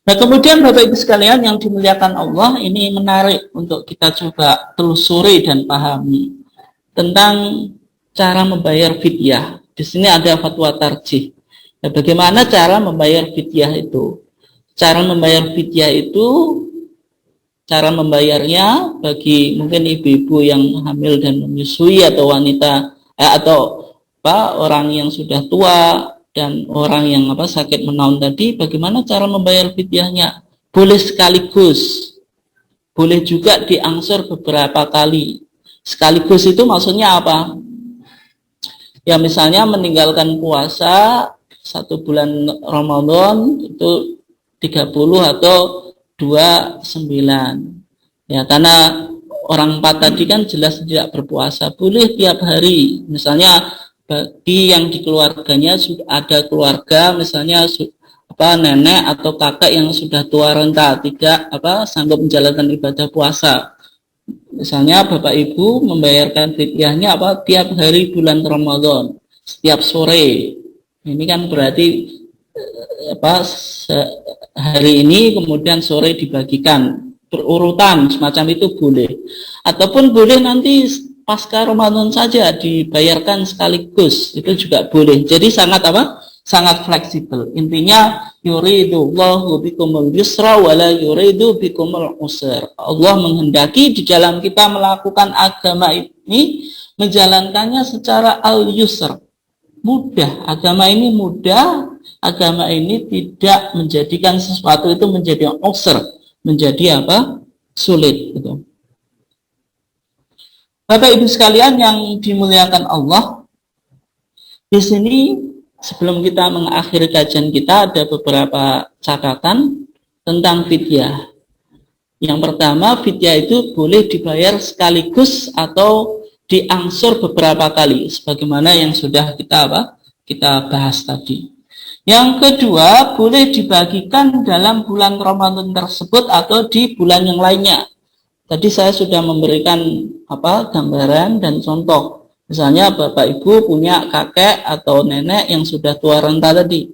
S1: Nah, kemudian Bapak Ibu sekalian yang dimuliakan Allah, ini menarik untuk kita coba telusuri dan pahami tentang cara membayar fidyah. Di sini ada fatwa tarjih. Nah, bagaimana cara membayar fidyah itu? Cara membayar fidyah itu, cara membayarnya bagi mungkin ibu-ibu yang hamil dan menyusui atau wanita orang yang sudah tua dan orang yang sakit menaun tadi, bagaimana cara membayar fidyahnya? Boleh sekaligus, boleh juga diangsur beberapa kali. Sekaligus itu maksudnya apa? Ya misalnya meninggalkan puasa 1 bulan Ramadan itu 30 atau 29. Ya, karena orang 4 tadi kan jelas tidak berpuasa. Boleh tiap hari. Misalnya bagi yang di keluarganya sudah ada keluarga, misalnya nenek atau kakek yang sudah tua renta, tidak sanggup menjalankan ibadah puasa. Misalnya Bapak Ibu membayarkan fidyahnya tiap hari bulan Ramadan, setiap sore. Ini kan berarti hari ini kemudian sore dibagikan berurutan, semacam itu boleh. Ataupun boleh nanti pasca Ramadan saja dibayarkan sekaligus, itu juga boleh. Jadi sangat sangat fleksibel. Intinya yuridullahu bikumul yusra wa la yuridu bikumul usra. Allah menghendaki di dalam kita melakukan agama ini menjalankannya secara al-yusr, mudah. Agama ini mudah, agama ini tidak menjadikan sesuatu itu menjadi usr, menjadi sulit gitu. Bapak Ibu sekalian yang dimuliakan Allah, di sini sebelum kita mengakhiri kajian kita ada beberapa catatan tentang fidyah. Yang pertama, fidyah itu boleh dibayar sekaligus atau diangsur beberapa kali, sebagaimana yang sudah kita bahas tadi. Yang kedua, boleh dibagikan dalam bulan Ramadan tersebut atau di bulan yang lainnya. Tadi saya sudah memberikan gambaran dan contoh. Misalnya Bapak Ibu punya kakek atau nenek yang sudah tua renta tadi.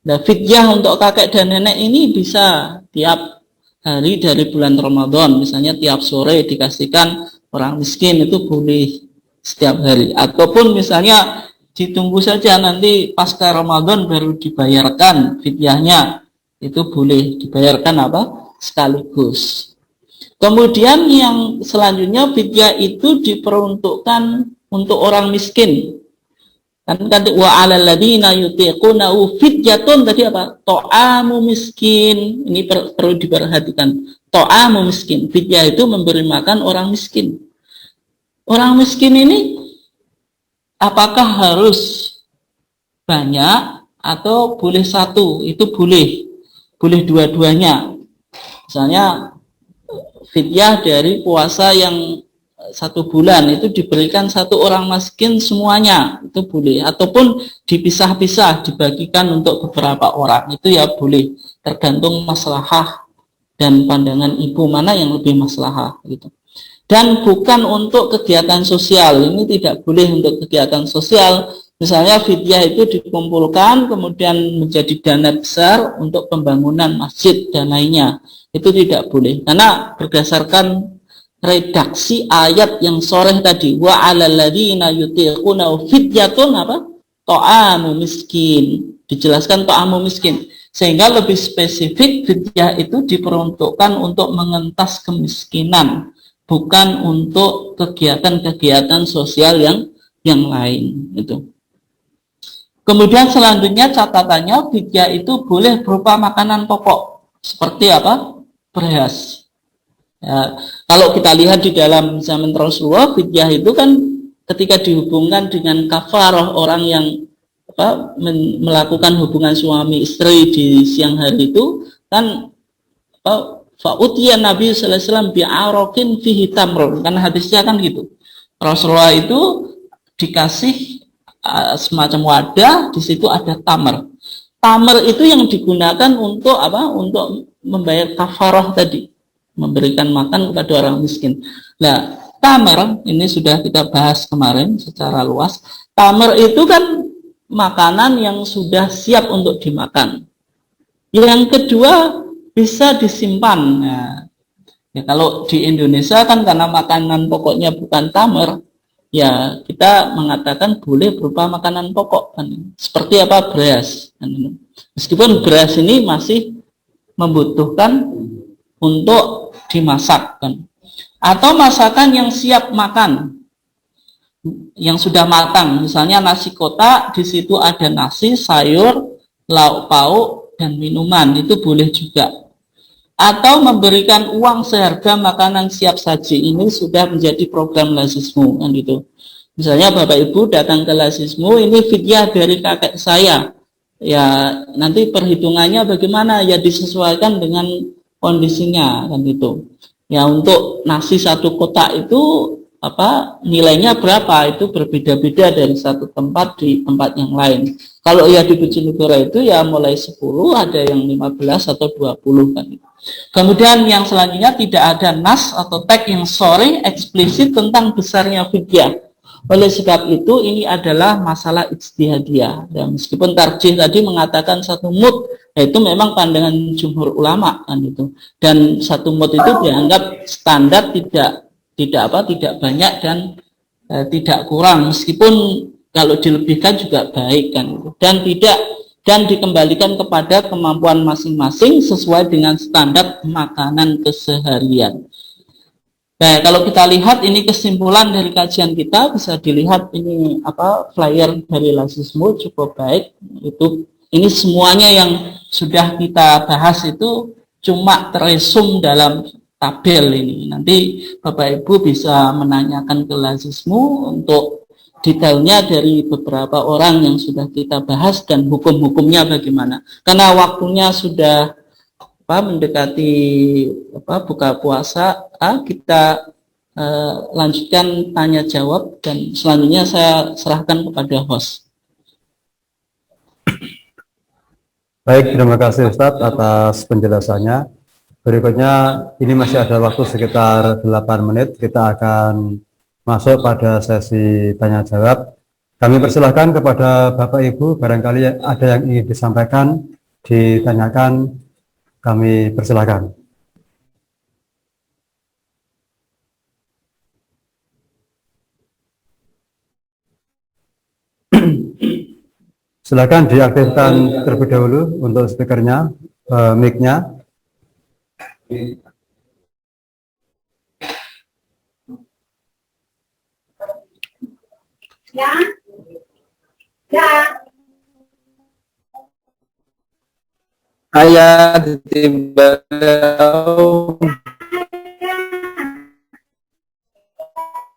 S1: Nah, fidyah untuk kakek dan nenek ini bisa tiap hari dari bulan Ramadan. Misalnya tiap sore dikasihkan orang miskin, itu boleh setiap hari. Ataupun misalnya ditunggu saja nanti pasca Ramadan baru dibayarkan fidyahnya. Itu boleh dibayarkan sekaligus. Kemudian yang selanjutnya, fidyah itu diperuntukkan untuk orang miskin. Kan tadi wa 'alal ladzina yutiqunahu fidyatun, tadi ta'amu miskin. Ini perlu diperhatikan. Ta'amu miskin. Fidyah itu memberi makan orang miskin. Orang miskin ini apakah harus banyak atau boleh satu? Itu boleh. Boleh dua-duanya. Misalnya fidyah dari puasa yang 1 bulan itu diberikan 1 orang miskin semuanya, itu boleh. Ataupun dipisah-pisah, dibagikan untuk beberapa orang, itu ya boleh. Tergantung maslahah dan pandangan ibu mana yang lebih maslahah gitu. Dan bukan untuk kegiatan sosial, ini tidak boleh untuk kegiatan sosial. Misalnya fidyah itu dikumpulkan kemudian menjadi dana besar untuk pembangunan masjid dan lainnya. Itu tidak boleh, karena berdasarkan redaksi ayat yang soreh tadi, wa 'alal ladzina yutiquna fidyatun apa? Ta'amu miskin. Dijelaskan ta'amu miskin. Sehingga lebih spesifik fidyah itu diperuntukkan untuk mengentas kemiskinan, bukan untuk kegiatan-kegiatan sosial yang lain itu. Kemudian selanjutnya catatannya fidyah itu boleh berupa makanan pokok seperti apa? Beras. Ya, kalau kita lihat di dalam zaman Rasulullah, fidyah itu kan ketika dihubungkan dengan kafarah orang yang melakukan hubungan suami istri di siang hari itu kan fa'utiya Nabi sallallahu alaihi wasallam bi'arakin fihi tamrun, kan hadisnya kan gitu. Rasulullah itu dikasih semacam wadah, di situ ada tamar. Tamar itu yang digunakan untuk apa? Untuk membayar kafarah tadi, memberikan makan kepada orang miskin. Nah, tamar ini sudah kita bahas kemarin secara luas. Tamar itu kan makanan yang sudah siap untuk dimakan. Yang kedua, bisa disimpan. Nah, ya kalau di Indonesia kan karena makanan pokoknya bukan tamar, ya kita mengatakan boleh berupa makanan pokok kan. Seperti apa? Beras kan. Meskipun beras ini masih membutuhkan untuk dimasak kan. Atau masakan yang siap makan, yang sudah matang, misalnya nasi kotak, di situ ada nasi, sayur, lauk pauk dan minuman, itu boleh juga. Atau memberikan uang seharga makanan siap saji, ini sudah menjadi program lazismu kan gitu. Misalnya Bapak Ibu datang ke lazismu, ini fidyah dari kakek saya, ya nanti perhitungannya bagaimana, ya disesuaikan dengan kondisinya kan gitu. Ya untuk nasi satu kotak itu apa nilainya berapa, itu berbeda-beda dari satu tempat di tempat yang lain. Kalau ya di Bojonegoro itu ya mulai 10, ada yang 15 atau 20 kan. Kemudian yang selanjutnya tidak ada nas atau tag yang sore eksplisit tentang besarnya fidyah. Oleh sebab itu ini adalah masalah ijtihadiyah. Dan meskipun tarjih tadi mengatakan satu mud, itu memang pandangan jumhur ulama kan itu. Dan satu mud itu dianggap standar, tidak banyak dan tidak kurang, meskipun kalau dilebihkan juga baik kan, dan dikembalikan kepada kemampuan masing-masing sesuai dengan standar makanan keseharian. Nah, kalau kita lihat ini kesimpulan dari kajian kita, bisa dilihat ini apa flyer dari lazismu cukup baik. Itu ini semuanya yang sudah kita bahas itu cuma teresum dalam tabel ini. Nanti Bapak Ibu bisa menanyakan ke lazismu untuk detailnya dari beberapa orang yang sudah kita bahas dan hukum-hukumnya bagaimana. Karena waktunya sudah mendekati buka puasa, kita lanjutkan tanya jawab dan selanjutnya saya serahkan kepada host.
S3: Baik, terima kasih Ustadz atas penjelasannya. Berikutnya ini masih ada waktu sekitar 8 menit, kita akan masuk pada sesi tanya jawab. Kami persilahkan kepada Bapak Ibu, barangkali ada yang ingin disampaikan, ditanyakan, kami persilahkan. Silakan diaktifkan terlebih dahulu untuk speakernya, mic-nya.
S4: Ya, ya.
S5: Ayat tiba.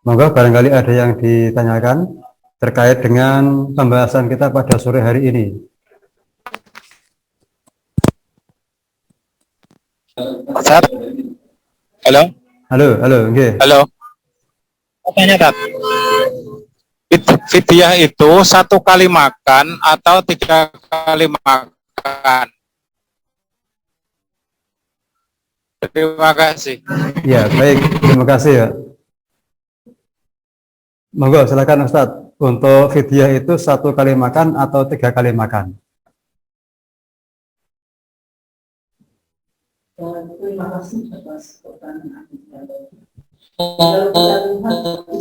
S3: Monggo barangkali ada yang ditanyakan terkait dengan pembahasan kita pada sore hari ini.
S5: Ustaz. Halo.
S3: Halo, nggih.
S5: Halo. Tanya, Tat. Fidyah itu 1 kali makan atau 3 kali makan? Terima kasih.
S3: Ya, baik. Terima kasih ya. Monggo silakan Ustadz. Untuk fidyah itu 1 kali makan atau 3 kali makan?
S1: Terima kasih atas pertanyaan.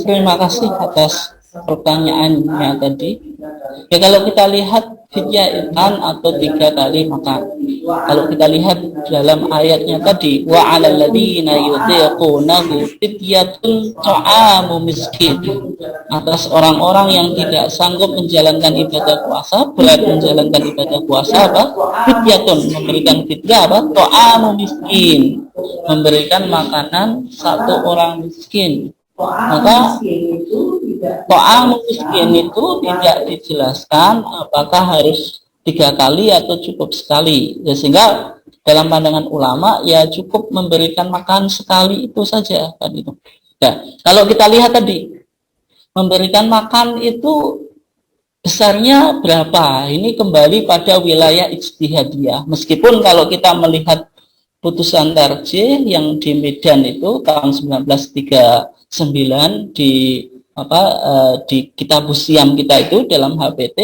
S1: Terima kasih atas pertanyaannya tadi. Ya, kalau kita lihat fidyah atau 3 kali makan. Kalau kita lihat dalam ayatnya tadi, wa 'alal ladzina yutiqunahu fidyatun ta'amu miskin. Atas orang-orang yang tidak sanggup menjalankan ibadah puasa, berat menjalankan ibadah puasa apa? Fidyatun, memberikan fidyah apa? Ta'amu miskin, memberikan makanan satu orang miskin. Maka to'amu miskin itu tidak dijelaskan apakah harus 3 kali atau cukup sekali. Ya, sehingga dalam pandangan ulama ya cukup memberikan makan sekali itu saja kan itu. Nah, kalau kita lihat tadi memberikan makan itu besarnya berapa? Ini kembali pada wilayah ijtihadiyah. Meskipun kalau kita melihat putusan Tarjih yang di Medan itu tahun 1939 di kitab Siam kita itu dalam HPT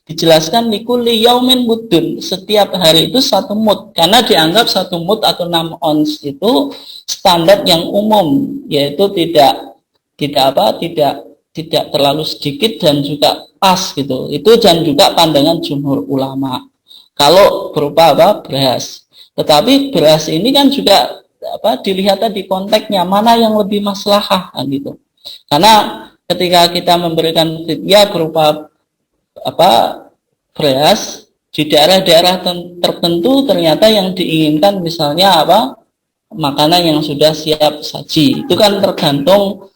S1: dijelaskan likulli yaumin mudun, setiap hari itu 1 mud, karena dianggap 1 mud atau 6 ons itu standar yang umum, yaitu tidak terlalu sedikit dan juga pas gitu. Itu dan juga pandangan jumhur ulama. Kalau berupa beras. Tetapi beras ini kan juga dilihat tadi konteksnya mana yang lebih maslahah kan gitu. Karena ketika kita memberikan fidyah berupa beras di daerah-daerah tertentu ternyata yang diinginkan misalnya makanan yang sudah siap saji. Itu kan tergantung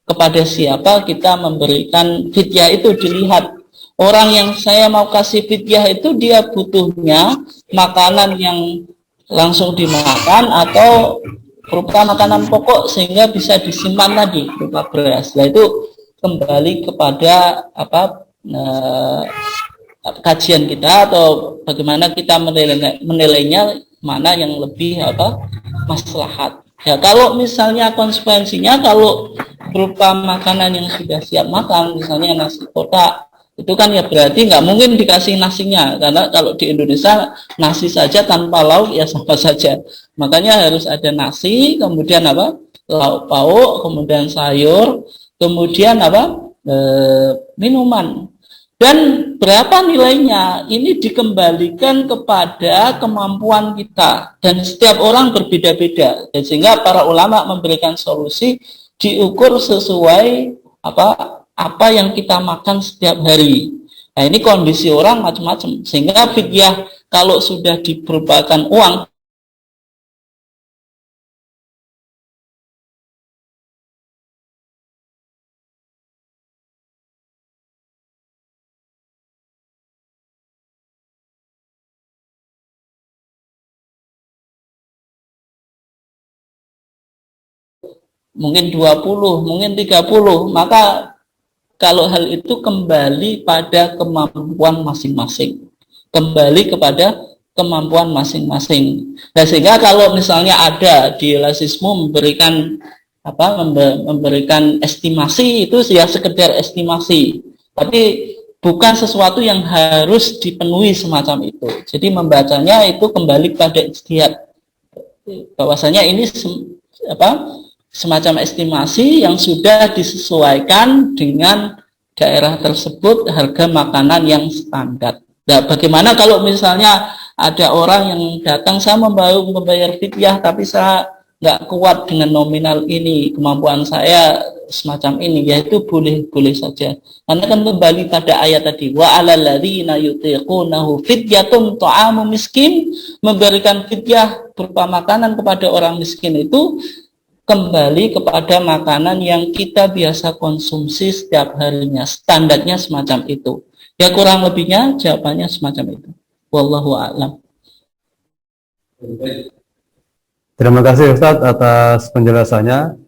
S1: kepada siapa kita memberikan fidyah itu dilihat. Orang yang saya mau kasih fidyah itu dia butuhnya makanan yang langsung dimakan atau berupa makanan pokok sehingga bisa disimpan tadi berupa beras. Nah itu kembali kepada kajian kita atau bagaimana kita menilainya mana yang lebih maslahat. Ya kalau misalnya konsekuensinya kalau berupa makanan yang sudah siap makan, misalnya nasi kotak, itu kan ya berarti nggak mungkin dikasih nasinya, karena kalau di Indonesia nasi saja tanpa lauk ya sama saja. Makanya harus ada nasi, kemudian lauk pauk, kemudian sayur, kemudian minuman. Dan berapa nilainya? Ini dikembalikan kepada kemampuan kita dan setiap orang berbeda-beda. Dan sehingga para ulama memberikan solusi diukur sesuai apa yang kita makan setiap hari. Nah ini kondisi orang macam-macam. Sehingga fidyah kalau sudah diberupakan uang mungkin 20, mungkin 30, maka kalau hal itu kembali pada kemampuan masing-masing. Kembali kepada kemampuan masing-masing. Nah, sehingga kalau misalnya ada di lasismu memberikan estimasi itu ya sekedar estimasi. Tapi bukan sesuatu yang harus dipenuhi semacam itu. Jadi membacanya itu kembali pada ijtihad. Bahwasanya ini semacam estimasi yang sudah disesuaikan dengan daerah tersebut harga makanan yang standar. Nah, bagaimana kalau misalnya ada orang yang datang, saya membayar fidyah tapi saya nggak kuat dengan nominal ini, kemampuan saya semacam ini, yaitu boleh saja. Karena kan kembali pada ayat tadi, wa 'alal ladzina yutiqunahu fidyatun ta'amu miskin, memberikan fidyah berupa makanan kepada orang miskin itu kembali kepada makanan yang kita biasa konsumsi setiap harinya. Standarnya semacam itu. Ya kurang lebihnya jawabannya semacam itu. Wallahu a'lam.
S3: Terima kasih Ustadz atas penjelasannya.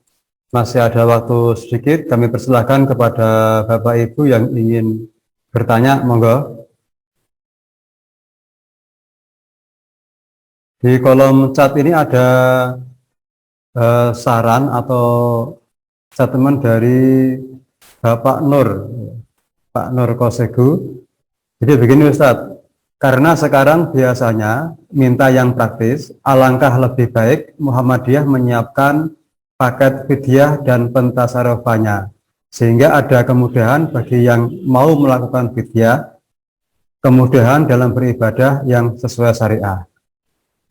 S3: Masih ada waktu sedikit, kami persilahkan kepada Bapak Ibu yang ingin bertanya, monggo. Di kolom chat ini ada saran atau statement dari Bapak Nur, Pak Nur Kosegu. Jadi begini Ustadz, karena sekarang biasanya minta yang praktis, alangkah lebih baik Muhammadiyah menyiapkan paket fidyah dan pentasarufanya, sehingga ada kemudahan bagi yang mau melakukan fidyah, kemudahan dalam beribadah yang sesuai syariah.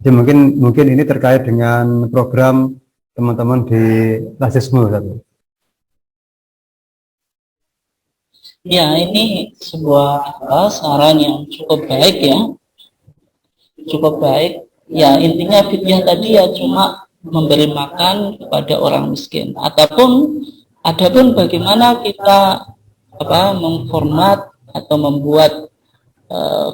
S3: Jadi mungkin ini terkait dengan program teman-teman di Lazismu.
S1: Ya, ini sebuah saran yang cukup baik ya. Cukup baik. Ya, intinya fidyah tadi ya cuma memberi makan kepada orang miskin. Adapun bagaimana kita mengformat atau membuat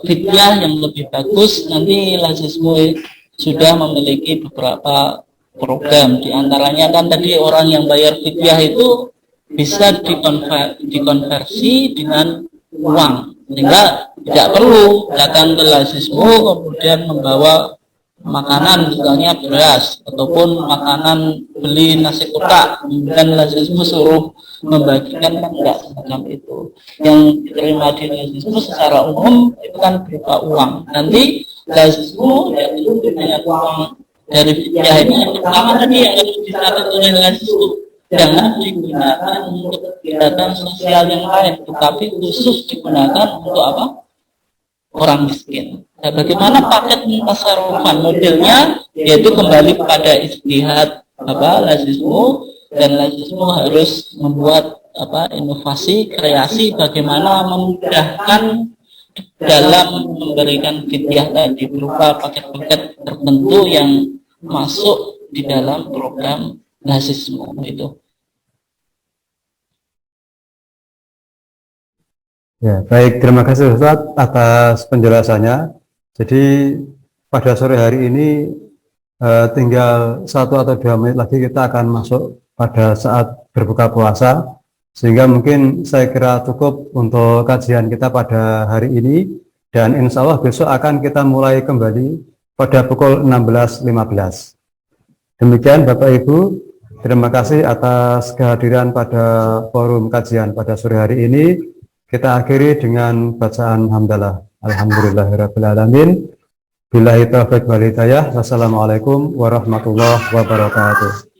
S1: fidyah yang lebih bagus, nanti Lazismu sudah memiliki beberapa program. Di antaranya kan tadi orang yang bayar fidyah itu bisa dikonversi dengan uang, sehingga tidak perlu datang ke Lazismu kemudian membawa makanan, misalnya beras ataupun makanan beli nasi kotak, kemudian Lazismu suruh membagikan, kan enggak semacam itu. Yang diterima di Lazismu secara umum itu kan berupa uang. Nanti Lazismu ya itu banyak uang dari fidyah ini yang pertama tadi yang harus dicatat oleh Lazismu, jangan digunakan untuk kegiatan sosial yang lain, tetapi khusus digunakan untuk apa? Orang miskin. Nah, bagaimana paket tasarrufan modelnya, yaitu kembali kepada istihad Lazismu, dan Lazismu harus membuat inovasi, kreasi bagaimana memudahkan dalam memberikan fidyah tadi berupa paket-paket tertentu yang masuk di dalam program Lazismu itu.
S3: Ya, baik, terima kasih Ustadz atas penjelasannya. Jadi pada sore hari ini tinggal 1 atau 2 menit lagi kita akan masuk pada saat berbuka puasa, sehingga mungkin saya kira cukup untuk kajian kita pada hari ini, dan insya Allah besok akan kita mulai kembali pada pukul 16.15. Demikian Bapak Ibu, terima kasih atas kehadiran pada forum kajian pada sore hari ini. Kita akhiri dengan bacaan hamdalah. Alhamdulillahirabbil alamin. Billahi taufiq wal hidayah. Wassalamualaikum warahmatullahi wabarakatuh.